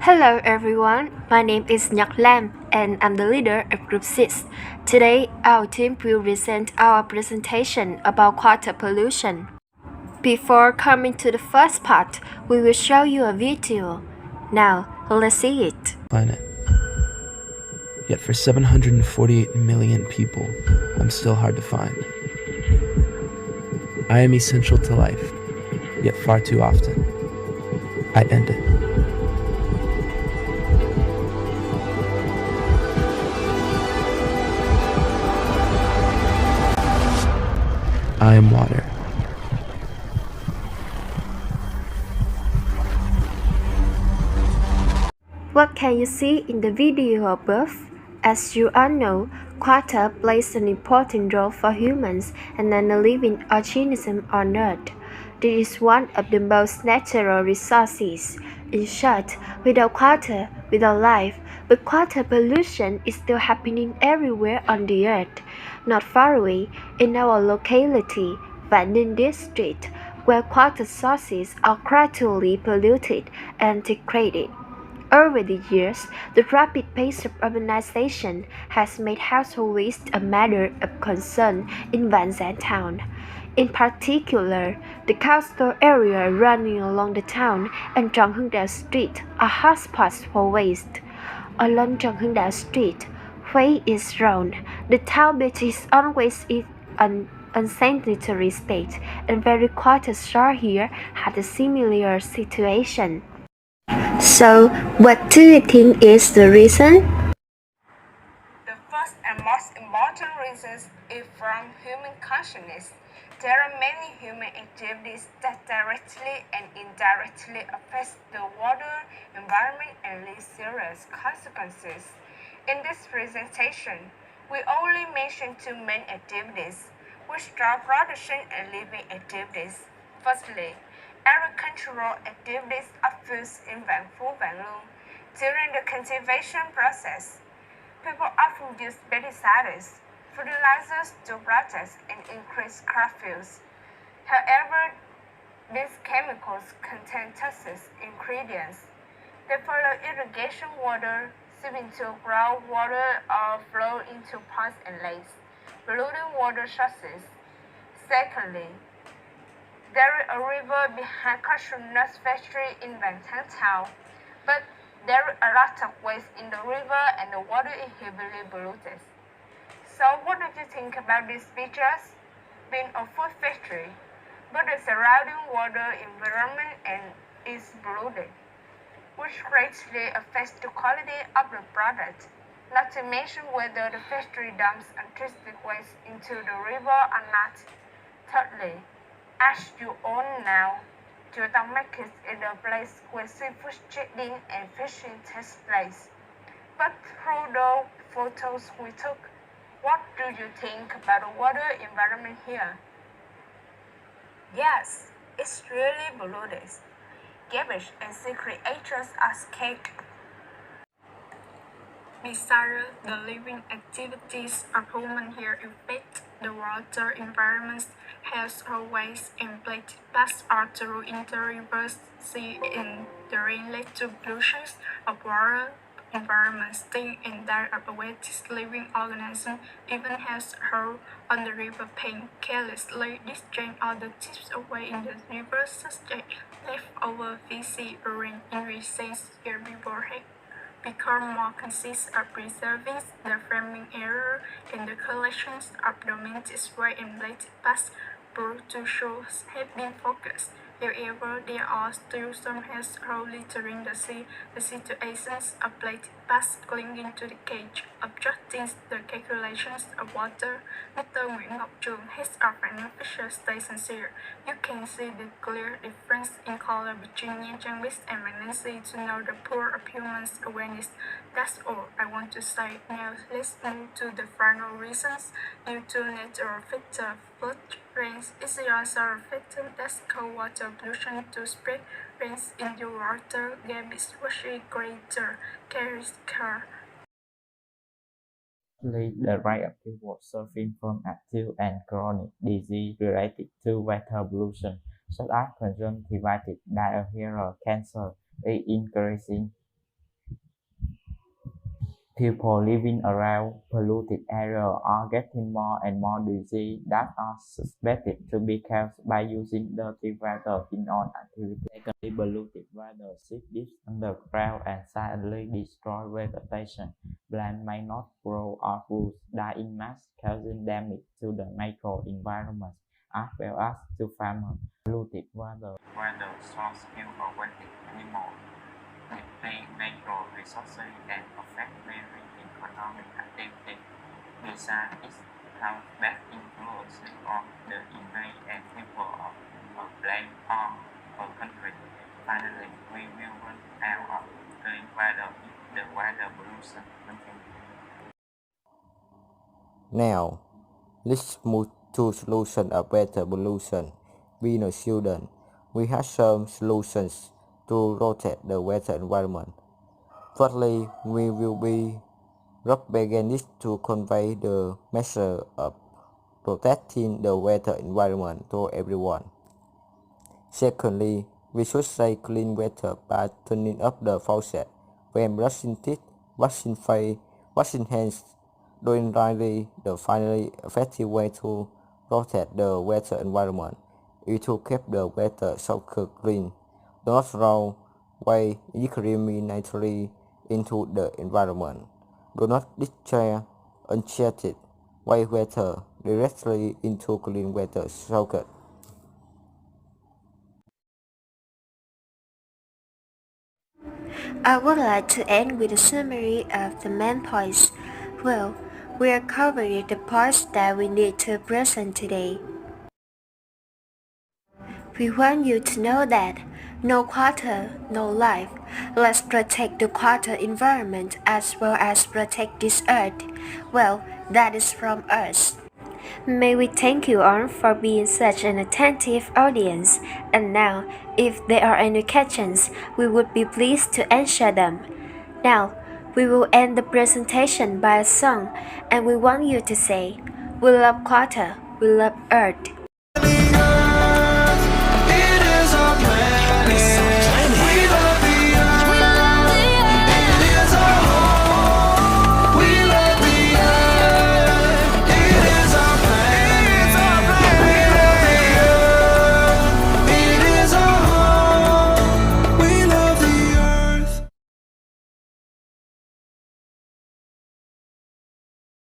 Hello everyone, my name is Nhật Lam and I'm the leader of Group 6. Today, our team will present our presentation about water pollution. Before coming to the first part, we will show you a video. Now, let's see it. Planet. Yet for 748 million people, I'm still hard to find. I am essential to life, yet far too often, I end it. I am water. What can you see in the video above? As you all know, water plays an important role for humans and any living organism on Earth. This is one of the most natural resources. In short, without water, without life, but water pollution is still happening everywhere on the Earth. Not far away, in our locality, Vạn district, where water sources are gradually polluted and degraded. Over the years, the rapid pace of urbanization has made household waste a matter of concern in Van Zandt town. In particular, the coastal area running along the town and Trần Hưng Đạo Street are hotspots for waste. Along Trần Hưng Đạo Street, waste is thrown. The town beach is always in an unsanitary state, and very quarter store here had a similar situation. So, what do you think is the reason? The first and most important reason is from human consciousness. There are many human activities that directly and indirectly affect the water, environment, and lead serious consequences. In this presentation, we only mention two main activities, which are production and living activities. Firstly, agricultural activities are used in Vạn Phú Vạn Lương. During the cultivation process, people often use pesticides, fertilizers to protect and increase crop yields. However, these chemicals contain toxic ingredients. They follow irrigation water, seep into groundwater, or flow into ponds and lakes, polluting water sources. Secondly, there is a river behind Cashew Nut Factory in Van Thang town, but there is a lot of waste in the river and the water is heavily polluted. So what do you think about these pictures? Being a food factory, but the surrounding water environment and is polluted, which greatly affects the quality of the product, not to mention whether the factory dumps untreated waste into the river or not. Thirdly, as you all know, Jurong Market is a place where seafood trading and fishing takes place. But through the photos we took, what do you think about the water environment here? Yes, it's really polluted. Garbage and sea creatures are scared. Besides the living activities of humans here affect the water environment, health of waste and plastic pass through into rivers, sea, and the rain led to pollution of water environment, sting and die of aquatic living organisms, even has hurled on the river bank carelessly discharging all the tips away in the river such as leftover feces urine in recent years before had become more conscious of preserving the framing error in the collections of domestic waste and plastic past to show have been focused. However, there are still some households littering the sea. The situations of plastic past clinging to the cage, obstructing the calculations of water. Mr. Nguyễn Ngọc Trường, head of Financial Stations here. You can see the clear difference in color between Nha Trang Beach and Vạn to know the poor of humans' awareness. That's all I want to say. Now let's move to the final reasons. Due to natural factor, flood rains is also a factor that causes water pollution to spread. Rains into water, garbage, washing greater, carries car. The rate of people suffering from acute and chronic disease related to water pollution, such as conjunctivitis, diarrhea, cancer, is increasing. People living around polluted areas are getting more and more diseases that are suspected to be caused by using dirty water in all activities. Secondly, polluted water sits deep underground and silently destroy vegetation. Plants may not grow or roots die in mass, causing damage to the natural environment as well as to farmers. Polluted water sources kill aquatic animals, deplete natural resources, and affect very economic activity. Besides, it has bad influences on the image and people of a place or a country. Finally, we will run out of clean water if the water pollution continues. Now, let's move to solution of water pollution. Being a student, we have some solutions to protect the water environment. Firstly, we will be propaganding to convey the message of protecting the water environment to everyone. Secondly, we should say clean water by turning off the faucet when brushing teeth, washing face, washing hands. Doing rightly, the finally effective way to protect the water environment is to keep the water cycle clean. Do not throw away indiscriminately into the environment. Do not discharge untreated wastewater directly into clean water sockets. I would like to end with a summary of the main points. Well, we are covering the parts that we need to present today. We want you to know that no water, no life. Let's protect the water environment as well as protect this earth. Well, that is from us. May we thank you all for being such an attentive audience. And now, if there are any questions, we would be pleased to answer them. Now, we will end the presentation by a song, and we want you to say, "We love water, we love earth."